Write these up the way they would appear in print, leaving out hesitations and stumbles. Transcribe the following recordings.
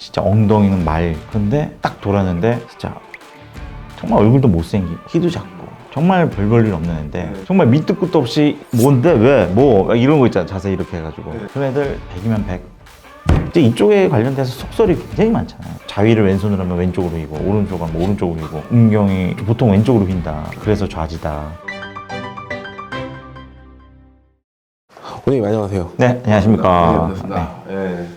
진짜 엉덩이는 말. 근데 딱 돌았는데 진짜 정말 얼굴도 못생기고 키도 작고 정말 별 볼 일 없는 애인데 정말 밑도 끝도 없이 뭔데 왜 뭐 이런 거 있잖아. 자세히 이렇게 해가지고 그런 애들 100이면 100. 이제 이쪽에 관련돼서 속설이 굉장히 많잖아요. 자위를 왼손으로 하면 왼쪽으로 휘고 오른쪽은 뭐 오른쪽으로 휘고 음경이 보통 왼쪽으로 휜다. 그래서 좌지다. 선생님 안녕하세요. 네, 안녕하십니까. 네, 반갑습니다. 네.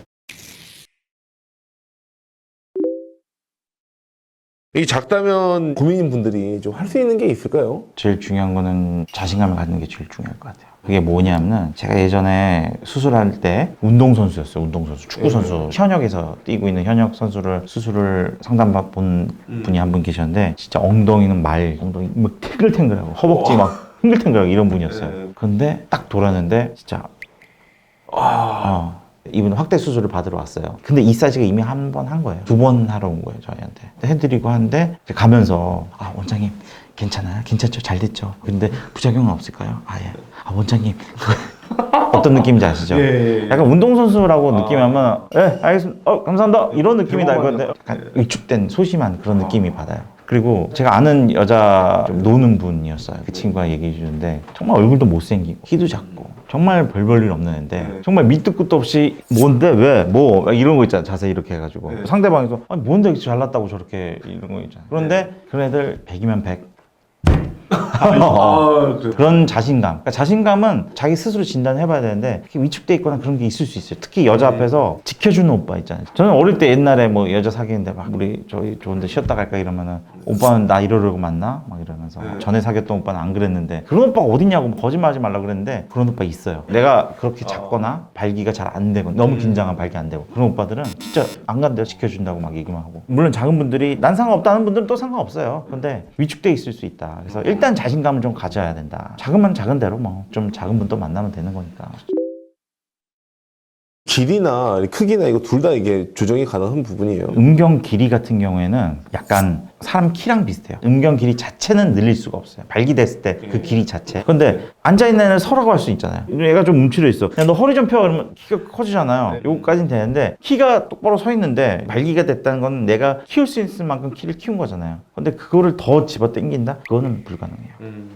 이 작다면 고민인 분들이 좀 할 수 있는 게 있을까요? 제일 중요한 거는 자신감을 갖는 게 제일 중요할 것 같아요. 그게 뭐냐면 제가 예전에 수술할 때 운동선수였어요. 운동선수, 축구선수. 현역에서 뛰고 있는 현역 선수를 수술을 상담받은 분이 한 분 계셨는데 진짜 엉덩이는 말, 엉덩이 막 탱글탱글하고 허벅지 막 흥글탱글하고 이런 분이었어요. 근데 딱 돌았는데 진짜 이분 확대 수술을 받으러 왔어요. 근데 이 사이즈가 이미 한 번 한 거예요. 2번 하러 온 거예요, 저희한테. 해드리고 하는데 가면서 원장님 괜찮아요? 괜찮죠? 잘 됐죠? 근데 부작용은 없을까요? 예. 원장님 어떤 느낌인지 아시죠? 예. 약간 운동선수라고 느낌하면 알겠습니다. 감사합니다. 이런 느낌이 날 건데 약간 위축된 소심한 그런 느낌이 받아요. 그리고 제가 아는 여자 좀 노는 분이었어요. 그 친구가 얘기해 주는데 정말 얼굴도 못생기고 키도 작고 정말 별 볼 일 없는 애인데 정말 밑도 끝도 없이 뭔데 왜 뭐 이런 거 있잖아. 자세히 이렇게 해가지고 상대방에서 뭔데 이렇게 잘났다고 저렇게 이런 거 있잖아. 그런데 그런 애들 100이면 100. 그런 자신감. 그러니까 자신감은 자기 스스로 진단을 해봐야 되는데 위축돼 있거나 그런 게 있을 수 있어요. 특히 여자 앞에서 지켜주는 오빠 있잖아요. 저는 어릴 때 옛날에 뭐 여자 사귀는데 막 우리 저희 좋은데 쉬었다 갈까 이러면은 오빠는 나 이러려고 만나? 막 이러면서 전에 사귀었던 오빠는 안 그랬는데 그런 오빠가 어딨냐고 거짓말하지 말라 그랬는데 그런 오빠 있어요. 내가 그렇게 작거나 발기가 잘 안 되고 너무 긴장한 발기 안 되고 그런 오빠들은 진짜 안 간대요. 지켜준다고 막 얘기만 하고. 물론 작은 분들이 난 상관없다는 분들은 또 상관없어요. 근데 위축돼 있을 수 있다. 그래서 일단 자신감을 좀 가져야 된다. 작으면 작은 대로 뭐 좀 작은 분 또 만나면 되는 거니까. 길이나 크기나 이거 둘 다 이게 조정이 가능한 부분이에요. 음경 길이 같은 경우에는 약간 사람 키랑 비슷해요. 음경 길이 자체는 늘릴 수가 없어요. 발기됐을 때 그 길이 자체. 근데 앉아있는 애는 서라고 할 수 있잖아요. 얘가 좀 움츠려 있어. 야, 너 허리 좀 펴. 그러면 키가 커지잖아요. 요거까지는 되는데 키가 똑바로 서 있는데 발기가 됐다는 건 내가 키울 수 있을 만큼 키를 키운 거잖아요. 근데 그거를 더 집어 당긴다? 그거는 불가능해요.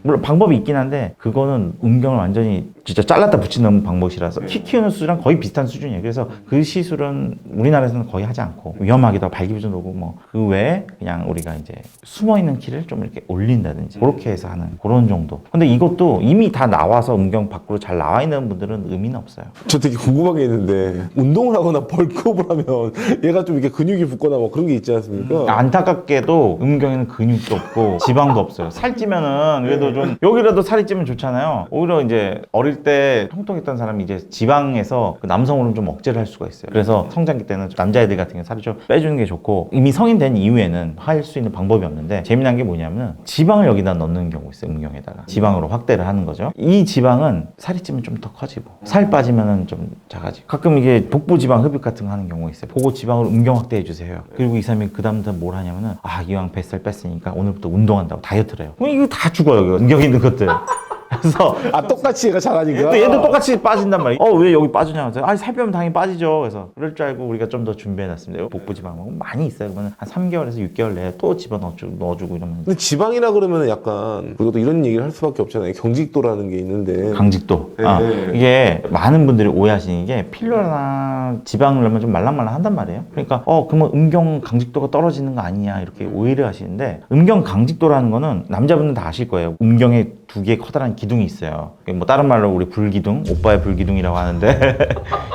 물론 방법이 있긴 한데 그거는 음경을 완전히 진짜 잘랐다 붙이는 방법이라서 키 키우는 수준이랑 거의 비슷한 수준이에요. 그래서 그 시술은 우리나라에서는 거의 하지 않고 위험하기도 하고 발기부전 오고 뭐 그 외에 그냥 우리가 이제 숨어있는 키를 좀 이렇게 올린다든지 그렇게 해서 하는 그런 정도. 근데 이것도 이미 다 나와서 음경 밖으로 잘 나와 있는 분들은 의미는 없어요. 저 되게 궁금한 게 있는데 운동을 하거나 벌크업을 하면 얘가 좀 이렇게 근육이 붙거나 뭐 그런 게 있지 않습니까? 안타깝게도 음경에는 근육도 없고 지방도 없어요. 살찌면은 그래도 좀 여기라도 살이 찌면 좋잖아요. 오히려 이제 어릴 때 통통했던 사람이 이제 지방에서 그 남성호르몬 좀 억제를 할 수가 있어요. 그래서 성장기 때는 남자애들 같은 경우 살을 좀 빼주는 게 좋고 이미 성인 된 이후에는 할 수 있는 방법이 없는데 재미난 게 뭐냐면 지방을 여기다 넣는 경우 있어요. 음경에다가 지방으로 확대를 하는 거죠. 이 지방은 살이 찌면 좀 더 커지고 살 빠지면은 좀 작아지고 가끔 이게 복부 지방 흡입 같은 거 하는 경우가 있어요. 그거 지방으로 음경 확대해 주세요. 그리고 이 사람이 그 다음부터 뭘 하냐면은 이왕 뱃살 뺐으니까 오늘부터 운동한다고 다이어트를 해요. 그럼 이거 다 죽어요. 음경 있는 것들. 그래서 똑같이 얘가 잘하니까. 얘도 똑같이 빠진단 말이에요. 왜 여기 빠지냐? 살 빼면 당연히 빠지죠. 그래서 그럴 줄 알고 우리가 좀 더 준비해놨습니다. 복부 지방 많이 있어요. 그러면 한 3개월에서 6개월 내에 또 집어 넣어주고 이러면. 근데 지방이라 그러면 약간 그리고 또 이런 얘기를 할 수밖에 없잖아요. 경직도라는 게 있는데. 강직도. 이게 많은 분들이 오해하시는 게 필러나 지방을 넣으면 좀 말랑말랑 한단 말이에요. 그러니까 그러면 음경 강직도가 떨어지는 거 아니냐 이렇게 오해를 하시는데 음경 강직도라는 거는 남자분들 다 아실 거예요. 음경에 두 개의 커다란 기둥이 있어요. 뭐 다른 말로 우리 불기둥, 오빠의 불기둥이라고 하는데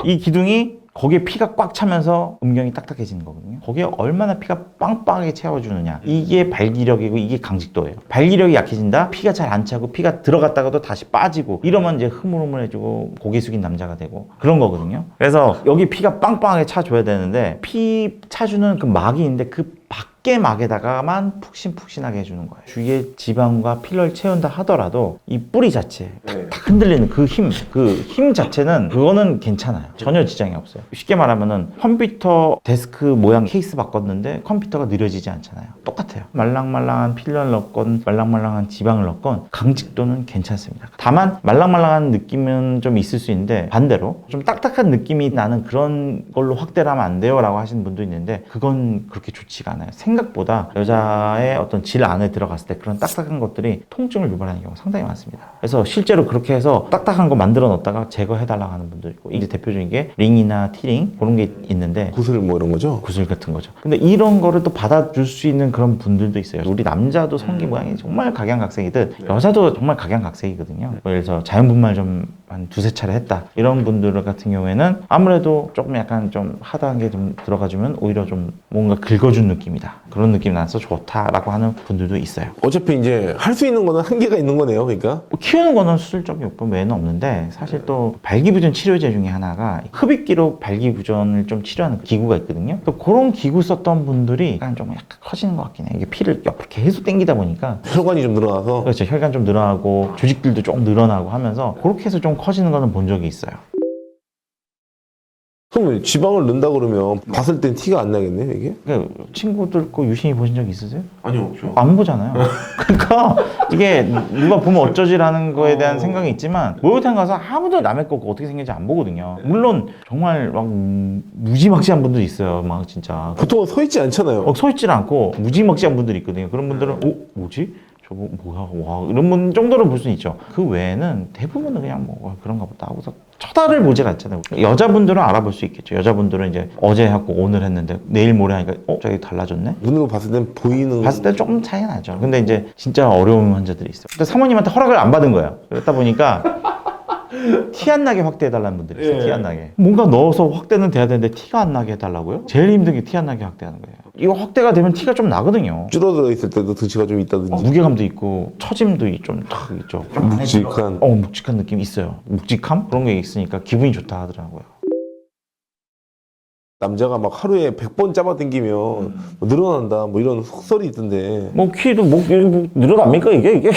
이 기둥이 거기에 피가 꽉 차면서 음경이 딱딱해지는 거거든요. 거기에 얼마나 피가 빵빵하게 채워주느냐. 이게 발기력이고 이게 강직도예요. 발기력이 약해진다? 피가 잘 안 차고 피가 들어갔다가도 다시 빠지고 이러면 이제 흐물흐물해지고 고개 숙인 남자가 되고 그런 거거든요. 그래서 여기 피가 빵빵하게 차줘야 되는데 피 차주는 그 막이 있는데 그 밖에 십계막에다가만 푹신푹신하게 해주는 거예요. 주위에 지방과 필러를 채운다 하더라도 이 뿌리 자체 탁탁 흔들리는 그 힘 자체는 그거는 괜찮아요. 전혀 지장이 없어요. 쉽게 말하면은 컴퓨터 데스크 모양 케이스 바꿨는데 컴퓨터가 느려지지 않잖아요. 똑같아요. 말랑말랑한 필러를 넣건 말랑말랑한 지방을 넣건 강직도는 괜찮습니다. 다만 말랑말랑한 느낌은 좀 있을 수 있는데 반대로 좀 딱딱한 느낌이 나는 그런 걸로 확대를 하면 안 돼요 라고 하시는 분도 있는데 그건 그렇게 좋지가 않아요. 생각보다 여자의 어떤 질 안에 들어갔을 때 그런 딱딱한 것들이 통증을 유발하는 경우가 상당히 많습니다. 그래서 실제로 그렇게 해서 딱딱한 거 만들어 놓다가 제거해달라고 하는 분도 있고 이제 대표적인 게 링이나 티링 그런 게 있는데 구슬 뭐 이런 거죠? 구슬 같은 거죠. 근데 이런 거를 또 받아줄 수 있는 그런 분들도 있어요. 우리 남자도 성기 모양이 정말 각양각색이듯 여자도 정말 각양각색이거든요. 예를 들어서 자연분말 좀 한 두세 차례 했다. 이런 분들 같은 경우에는 아무래도 조금 약간 좀 하다한 게 좀 들어가주면 오히려 좀 뭔가 긁어준 느낌이다. 그런 느낌이 나서 좋다라고 하는 분들도 있어요. 어차피 이제 할 수 있는 거는 한계가 있는 거네요, 그러니까. 뭐 키우는 거는 수술적 요법 외에는 없는데 사실 또 발기부전 치료제 중에 하나가 흡입기로 발기부전을 좀 치료하는 기구가 있거든요. 또 그런 기구 썼던 분들이 약간 커지는 것 같긴 해요. 이게 피를 옆으로 계속 당기다 보니까 혈관이 좀 늘어나서. 그렇죠. 혈관 좀 늘어나고 조직들도 조금 늘어나고 하면서 그렇게 해서 좀 커지는 거는 본 적이 있어요. 그럼 지방을 넣는다 그러면 봤을 땐 티가 안 나겠네, 이게? 그러니까 친구들 거 유심히 보신 적 있으세요? 아니요, 없죠. 안 보잖아요. 그러니까 이게 누가 보면 어쩌지라는 거에 대한 생각이 있지만 목욕탕 가서 아무도 남의 거 어떻게 생긴지 안 보거든요. 물론 정말 막 무지막지한 분들 있어요. 막 진짜 보통은 서 있지 않잖아요. 서 있질 않고 무지막지한 분들이 있거든요. 그런 분들은 뭐지? 저거 뭐야? 와 이런 분 정도로 볼 수는 있죠. 그 외에는 대부분은 그냥 뭐 그런가 보다 하고서 쳐다를 보질 않잖아요. 여자분들은 알아볼 수 있겠죠. 여자분들은 이제 어제 하고 오늘 했는데 내일 모레 하니까 저기 달라졌네? 눈으로 봤을 땐 보이는. 봤을 때 조금 차이가 나죠. 근데 이제 진짜 어려운 환자들이 있어요. 근데 사모님한테 허락을 안 받은 거예요. 그렇다 보니까 티 안 나게 확대해달라는 분들이 있어요. 티 안 나게. 뭔가 넣어서 확대는 돼야 되는데 티가 안 나게 해달라고요? 제일 힘든 게 티 안 나게 확대하는 거예요. 이거 확대가 되면 티가 좀 나거든요. 줄어들어 있을 때도 등치가 좀 있다든지. 무게감도 있고 처짐도 좀 탁 있죠. 좀 묵직한. 묵직한 느낌이 있어요. 묵직함? 그런 게 있으니까 기분이 좋다 하더라고요. 남자가 막 하루에 100번 잡아당기면 뭐 늘어난다 뭐 이런 속설이 있던데. 뭐 키도 늘어납니까 이게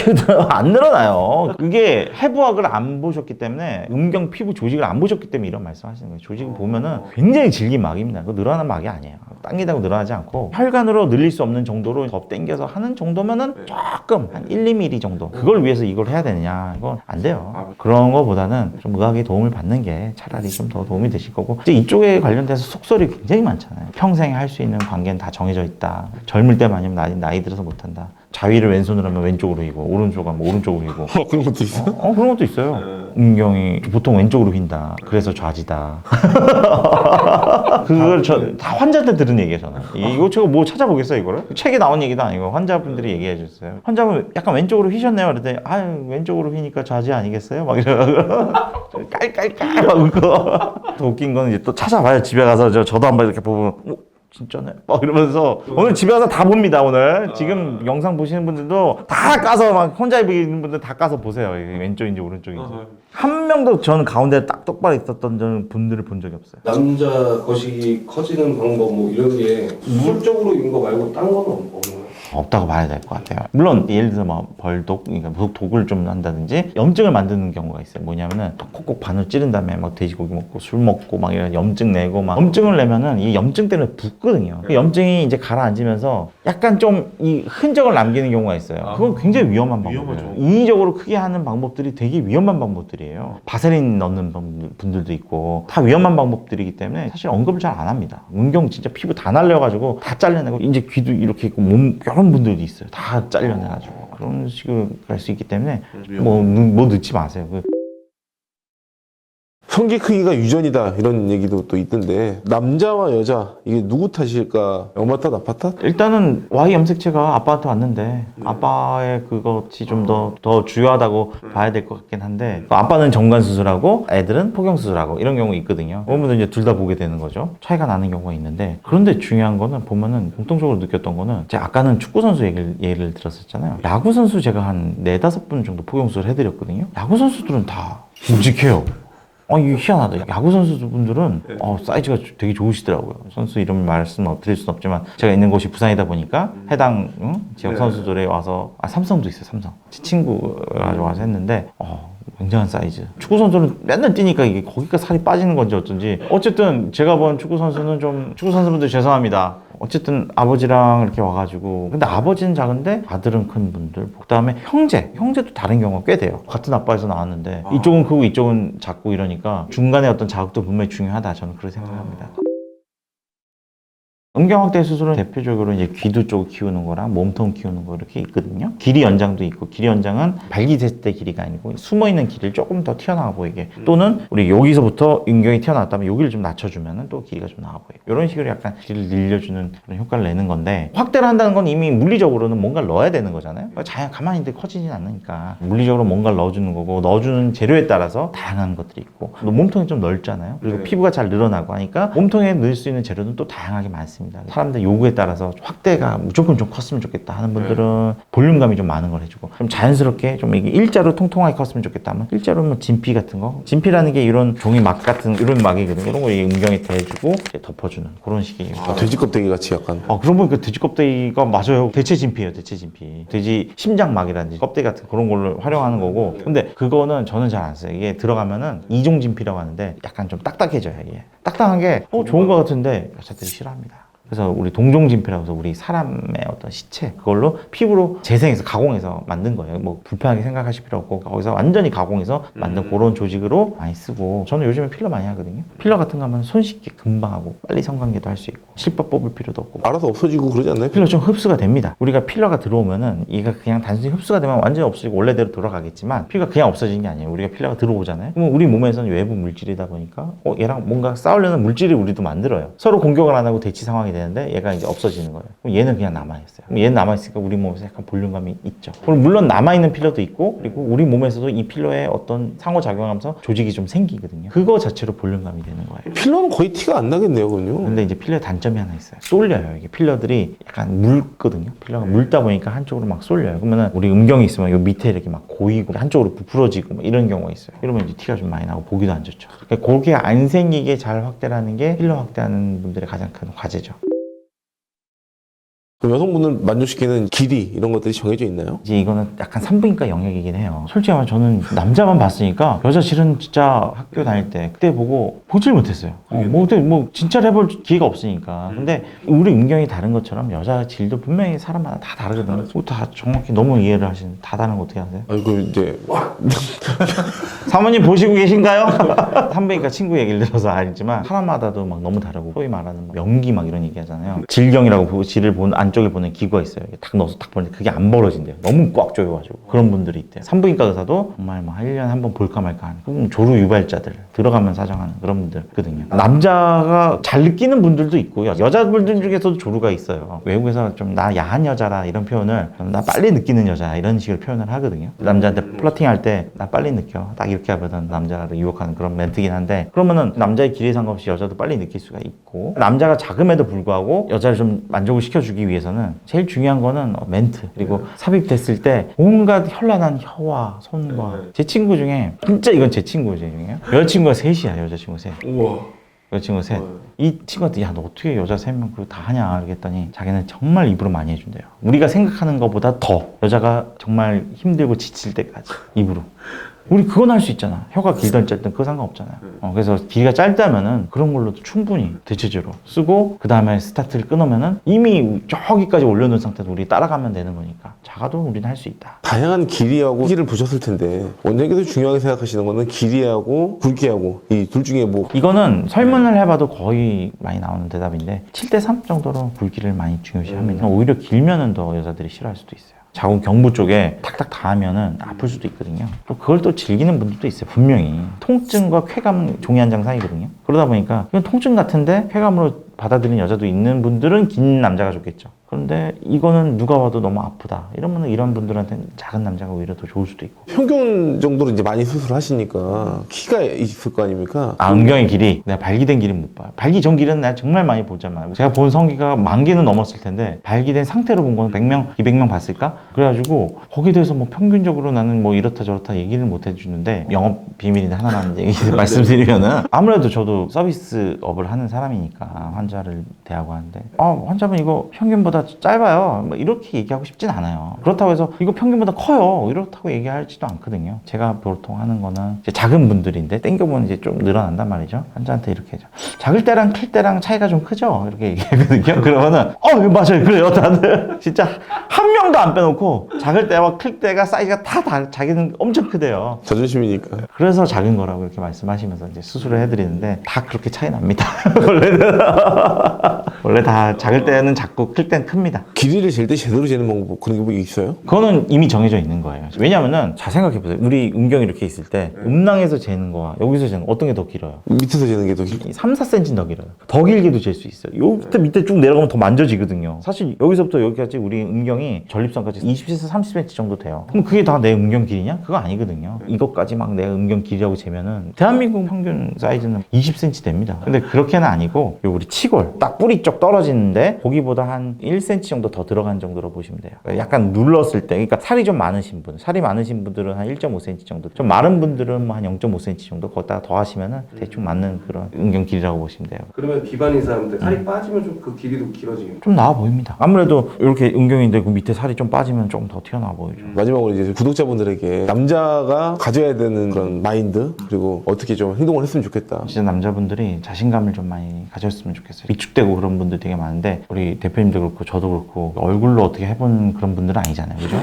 안 늘어나요. 그게 해부학을 안 보셨기 때문에 음경 피부 조직을 안 보셨기 때문에 이런 말씀하시는 거예요. 조직을 보면은 굉장히 질긴 막입니다. 그거 늘어나는 막이 아니에요. 당기다고 늘어나지 않고 혈관으로 늘릴 수 없는 정도로 더 당겨서 하는 정도면은 조금 한 1, 2mm 정도. 그걸 위해서 이걸 해야 되느냐? 이건 안 돼요. 그런 거보다는 좀 의학의 도움을 받는 게 차라리 좀 더 도움이 되실 거고 이제 이쪽에 관련돼서 속설이 굉장히 많잖아요. 평생 할 수 있는 관계는 다 정해져 있다. 젊을 때만 아니면 나이 들어서 못한다. 자위를 왼손으로 하면 왼쪽으로 휘고 오른쪽은 뭐 오른쪽으로 휘고 그런 것도 있어? 그런 것도 있어요. 음경이 보통 왼쪽으로 휜다. 그래서 좌지다. 그걸 다 환자들 들은 얘기예요, 저는. 이거 제가 뭐 찾아보겠어요, 이거를? 책에 나온 얘기도 아니고 환자분들이 얘기해 줬어요. 환자분 약간 왼쪽으로 휘셨네요. 그랬더니 아유, 왼쪽으로 휘니까 좌지 아니겠어요? 막 이러고 깔깔깔 막 울고. 더 웃긴 거는 이제 또 찾아봐요. 집에 가서 저도 한번 이렇게 보면 진짜네? 막 이러면서 오늘 집에 가서 다 봅니다. 오늘 지금 영상 보시는 분들도 다 까서 막 혼자 있는 분들 다 까서 보세요. 왼쪽인지 오른쪽인지. 한 명도 저는 가운데 딱 똑바로 있었던 분들을 본 적이 없어요. 남자 거식이 커지는 방법 뭐 이런 게 수술적으로 이런 거 말고 딴 건 없나요? 없다고 봐야 될 것 같아요. 물론 예를 들어서 뭐 벌독, 그러니까 독을 좀 한다든지 염증을 만드는 경우가 있어요. 뭐냐면은 콕콕 바늘 찌른 다음에 막 돼지고기 먹고 술 먹고 막 이런 염증 내고 막 염증을 내면은 이 염증 때문에 붓거든요. 그 염증이 이제 가라앉으면서 약간 좀 이 흔적을 남기는 경우가 있어요. 그건 굉장히 위험한 방법이에요. 인위적으로 크게 하는 방법들이 되게 위험한 방법들이에요. 바세린 넣는 분들도 있고 다 위험한 방법들이기 때문에 사실 언급을 잘 안 합니다. 음경 진짜 피부 다 날려가지고 다 잘라내고 이제 귀도 이렇게 있고 몸 여러 분들도 있어요. 다 잘려내가지고 그런 식으로 갈 수 있기 때문에 뭐 넣지 마세요. 성기 크기가 유전이다 이런 얘기도 또 있던데 남자와 여자 이게 누구 탓일까? 엄마 탓, 아빠 탓? 일단은 Y 염색체가 아빠한테 왔는데 아빠의 그것이 좀 더 중요하다고 봐야 될 것 같긴 한데 아빠는 정관 수술하고 애들은 포경 수술하고 이런 경우 있거든요. 보면 이제 둘 다 보게 되는 거죠. 차이가 나는 경우가 있는데 그런데 중요한 거는 보면은 공통적으로 느꼈던 거는 제가 아까는 축구 선수 예를 들었었잖아요. 야구 선수 제가 한 4-5분 정도 포경 수술 해드렸거든요. 야구 선수들은 다 묵직해요. 이게 희한하다. 야구 선수분들은 사이즈가 되게 좋으시더라고요. 선수 이름 말씀 드릴 수는 없지만 제가 있는 곳이 부산이다 보니까 해당 지역 선수들이 와서 삼성도 있어요. 삼성. 제 친구가 와서 했는데 굉장한 사이즈. 축구 선수는 맨날 뛰니까 이게 거기가 살이 빠지는 건지 어쩐지. 어쨌든 제가 본 축구 선수는 좀 축구 선수분들 죄송합니다. 어쨌든 아버지랑 이렇게 와가지고 근데 아버지는 작은데 아들은 큰 분들 그다음에 형제도 다른 경우가 꽤 돼요. 같은 아빠에서 나왔는데 이쪽은 크고 이쪽은 작고 이러니까 중간에 어떤 자극도 분명히 중요하다 저는 그렇게 생각합니다. 음경확대 수술은 대표적으로 이제 귀두 쪽 키우는 거랑 몸통 키우는 거 이렇게 있거든요. 길이 연장도 있고, 길이 연장은 발기됐을 때 길이가 아니고 숨어있는 길이를 조금 더 튀어나와 보이게 또는 우리 여기서부터 음경이 튀어나왔다면 여기를 좀 낮춰주면 또 길이가 좀 나와 보여요. 이런 식으로 약간 길이를 늘려주는 그런 효과를 내는 건데 확대를 한다는 건 이미 물리적으로는 뭔가를 넣어야 되는 거잖아요. 자연 가만히 있는데 커지진 않으니까 물리적으로 뭔가를 넣어주는 거고 넣어주는 재료에 따라서 다양한 것들이 있고 또 몸통이 좀 넓잖아요. 그리고 피부가 잘 늘어나고 하니까 몸통에 넣을 수 있는 재료는 또 다양하게 많습니다. 사람들 요구에 따라서 확대가 무조건 좀 컸으면 좋겠다 하는 분들은 볼륨감이 좀 많은 걸 해주고 좀 자연스럽게 좀 이게 일자로 통통하게 컸으면 좋겠다 하면 일자로는 진피 같은 거 진피라는 게 이런 종이 막 같은 이런 막이거든요. 이런 거 음경에 대주고 덮어주는 그런 식이에요. 돼지 껍데기 같이 약간. 그런 보니까 돼지 껍데기가 맞아요. 대체 진피예요. 대체 진피. 돼지 심장막이라든지 껍데기 같은 그런 걸로 활용하는 거고 근데 그거는 저는 잘 안 써요. 이게 들어가면은 이종 진피라고 하는데 약간 좀 딱딱해져요. 이게 딱딱한 게 좋은 거 같은데 여자들이 싫어합니다. 그래서 우리 동종진피라고 해서 우리 사람의 어떤 시체 그걸로 피부로 재생해서 가공해서 만든 거예요. 뭐 불편하게 생각하실 필요 없고 거기서 완전히 가공해서 만든 그런 조직으로 많이 쓰고 저는 요즘에 필러 많이 하거든요. 필러 같은 거 하면 손 씻기 금방 하고 빨리 성관계도 할 수 있고 실밥 뽑을 필요도 없고 알아서 없어지고 그러지 않나요? 필러 좀 흡수가 됩니다. 우리가 필러가 들어오면은 얘가 그냥 단순히 흡수가 되면 완전히 없어지고 원래대로 돌아가겠지만 필러가 그냥 없어지는 게 아니에요. 우리가 필러가 들어오잖아요. 그러면 우리 몸에서는 외부 물질이다 보니까 얘랑 뭔가 싸우려는 물질을 우리도 만들어요. 서로 공격을 안 하고 대치 상황이 되는데 얘가 이제 없어지는 거예요. 그럼 얘는 그냥 남아있어요. 그럼 얘는 남아있으니까 우리 몸에서 약간 볼륨감이 있죠. 그럼 물론 남아있는 필러도 있고 그리고 우리 몸에서도 이 필러에 어떤 상호작용하면서 조직이 좀 생기거든요. 그거 자체로 볼륨감이 되는 거예요. 필러는 거의 티가 안 나겠네요, 그럼요. 근데 이제 필러의 단점이 하나 있어요. 쏠려요. 이게 필러들이 약간 묽거든요. 필러가 묽다 보니까 한쪽으로 막 쏠려요. 그러면은 우리 음경이 있으면 요 밑에 이렇게 막 고이고 한쪽으로 부풀어지고 막 이런 경우가 있어요. 이러면 이제 티가 좀 많이 나고 보기도 안 좋죠. 그러니까 그게 안 생기게 잘 확대라는 게 필러 확대하는 분들의 가장 큰 과제죠. 그럼 여성분을 만족시키는 길이 이런 것들이 정해져 있나요? 이제 이거는 약간 산부인과 영역이긴 해요. 솔직히 말하면 저는 남자만 봤으니까 여자 실은 진짜 학교 다닐 때 그때 보고 보질 못했어요. 근데 진짜로 해볼 기회가 없으니까. 근데 우리 음경이 다른 것처럼 여자 질도 분명히 사람마다 다 다르거든요. 그거 다 정확히 너무 이해를 하시는 다 다른 거 어떻게 하세요? 아이고 이제 사모님 보시고 계신가요? 산부인과 친구 얘기를 들어서 알지만 사람마다도 막 너무 다르고 소위 말하는 명기 막 이런 얘기 하잖아요. 질경이라고 질을 안쪽에 보는 기구가 있어요. 딱 넣어서 딱 보는데 그게 안 벌어진대요. 너무 꽉 조여가지고 그런 분들이 있대요. 산부인과 의사도 정말 뭐 1년에 한 번 볼까 말까 하는 그럼 조루 유발자들 들어가면 사정하는 그런 분들 있거든요. 남자가 잘 느끼는 분들도 있고요. 여자분들 중에서도 조루가 있어요. 외국에서 좀 나 야한 여자라 이런 표현을 나 빨리 느끼는 여자 이런 식으로 표현을 하거든요. 남자한테 플러팅 할 때 나 빨리 느껴 딱 이렇게 하거든 남자를 유혹하는 그런 멘트긴 한데 그러면은 남자의 길이 상관없이 여자도 빨리 느낄 수가 있고 남자가 작음에도 불구하고 여자를 좀 만족을 시켜주기 위해서는 제일 중요한 거는 멘트 그리고 삽입됐을 때 온갖 현란한 혀와 손과 제 친구 중에 진짜 이건 제 친구 중에요 여자친구가 셋이야. 여자친구 셋. 우와. 여자친구 셋. 이 친구한테 야 너 어떻게 여자 3명 그거 다 하냐 그랬더니 자기는 정말 입으로 많이 해준대요. 우리가 생각하는 것보다 더 여자가 정말 힘들고 지칠 때까지 입으로. 우리 그건 할 수 있잖아. 혀가 길든 짧든 그거 상관없잖아요. 그래서 길이가 짧다면은 그런 걸로도 충분히 대체적으로 쓰고 그 다음에 스타트를 끊으면은 이미 저기까지 올려놓은 상태도 우리 따라가면 되는 거니까 작아도 우리는 할 수 있다. 다양한 길이하고 크기를 보셨을 텐데 원장님께서 중요하게 생각하시는 거는 길이하고 굵기하고 이 둘 중에 뭐 이거는 설문을 해봐도 거의 많이 나오는 대답인데 7대3 정도로 굵기를 많이 중요시합니다. 오히려 길면은 더 여자들이 싫어할 수도 있어요. 자궁 경부 쪽에 탁탁 닿으면은 아플 수도 있거든요. 또 그걸 또 즐기는 분들도 있어요. 분명히 통증과 쾌감 종이 한 장 사이거든요. 그러다 보니까 이건 통증 같은데 쾌감으로 받아들이는 여자도 있는 분들은 긴 남자가 좋겠죠. 그런데 이거는 누가 봐도 너무 아프다. 이러면 이런 분들한테는 작은 남자가 오히려 더 좋을 수도 있고. 평균 정도로 이제 많이 수술하시니까 키가 있을 거 아닙니까? 아, 음경의 길이 내가 발기된 길은 못 봐요. 발기 전 길은 내가 정말 많이 보잖아요. 제가 본 성기가 10,000개는 넘었을 텐데 발기된 상태로 본 건 100명, 200명 봤을까? 그래가지고 거기에 대해서 뭐 평균적으로 나는 뭐 이렇다 저렇다 얘기를 못 해주는데 영업 비밀인데 하나만 얘기 말씀드리면은 아무래도 저도 서비스업을 하는 사람이니까 환자를 대하고 하는데 환자분 이거 평균보다 짧아요. 뭐 이렇게 얘기하고 싶진 않아요. 그렇다고 해서 이거 평균보다 커요. 이렇다고 얘기하지도 않거든요. 제가 보통 하는 거는 이제 작은 분들인데 땡겨보면 이제 좀 늘어난단 말이죠. 환자한테 이렇게 해줘. 작을 때랑 클 때랑 차이가 좀 크죠? 이렇게 얘기하거든요. 그러면은 맞아요. 그래요. 다들 진짜 한 명도 안 빼놓고 작을 때와 클 때가 사이즈가 다 자기는 엄청 크대요. 자존심이니까. 그래서 작은 거라고 이렇게 말씀하시면서 이제 수술을 해드리는데 다 그렇게 차이 납니다. 원래는 원래 다 작을 때는 작고 클 때는 큽니다. 길이를 잴 때 제대로 재는 방법 그런 게 있어요? 그거는 이미 정해져 있는 거예요. 왜냐면은 잘 생각해보세요. 우리 음경이 이렇게 있을 때 음낭에서 재는 거와 여기서 재는 거 어떤 게 더 길어요? 밑에서 재는 게 더 길. 3, 4cm 더 길어요. 더 길게도 잴 수 있어요. 여기부터 밑에 쭉 내려가면 더 만져지거든요. 사실 여기서부터 여기까지 우리 음경이 전립선까지 20에서 30cm 정도 돼요. 그럼 그게 다 내 음경 길이냐? 그거 아니거든요. 이것까지 막 내 음경 길이라고 재면은 대한민국 평균 사이즈는 20cm 됩니다. 근데 그렇게는 아니고 요 우리 치골 딱 뿌리 쪽 떨어지는데 거기보다 한 1cm 정도 더 들어간 정도로 보시면 돼요. 약간 눌렀을 때 그러니까 살이 좀 많으신 분, 살이 많으신 분들은 한 1.5cm 정도, 좀 마른 분들은 뭐 한 0.5cm 정도 거기다가 더 하시면은 대충 맞는 그런 음경 길이라고 보시면 돼요. 그러면 비만인 사람들 살이 빠지면 좀 그 길이도 길어지겠죠. 좀 나아 보입니다. 아무래도 이렇게 음경인데 그 밑에 살이 좀 빠지면 조금 더 튀어나와 보이죠. 마지막으로 이제 구독자분들에게 남자가 가져야 되는 그런 마인드 그리고 어떻게 좀 행동을 했으면 좋겠다. 진짜 남자분들이 자신감을 좀 많이 가졌으면 좋겠어요. 위축되고 그런 분들 되게 많은데 우리 대표님도 그렇고 저도 그렇고 얼굴로 어떻게 해본 그런 분들은 아니잖아요. 그죠?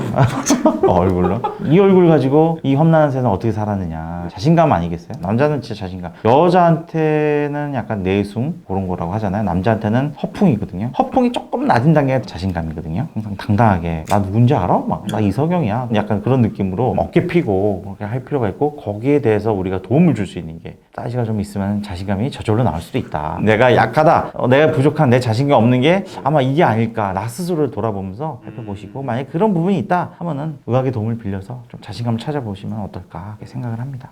얼굴로. 이 얼굴 가지고 이 험난한 세상 어떻게 살았느냐. 자신감 아니겠어요? 남자는 진짜 자신감. 여자한테는 약간 내숭 그런 거라고 하잖아요. 남자한테는 허풍이거든요. 허풍이 조금 낮은 단계가 자신감이거든요. 항상 당당하게 나 누군지 알아? 막 나 이석영이야. 약간 그런 느낌으로 어깨 피고 그렇게 할 필요가 있고 거기에 대해서 우리가 도움을 줄 수 있는 게 사이즈가 좀 있으면 자신감이 저절로 나올 수도 있다. 내가 약하다. 내가 부족한 내 자신감 없는 게 아마 이게 아닐까. 나 스스로를 돌아보면서 살펴보시고 만약에 그런 부분이 있다 하면은 의학의 도움을 빌려서 좀 자신감을 찾아보시면 어떨까 생각을 합니다.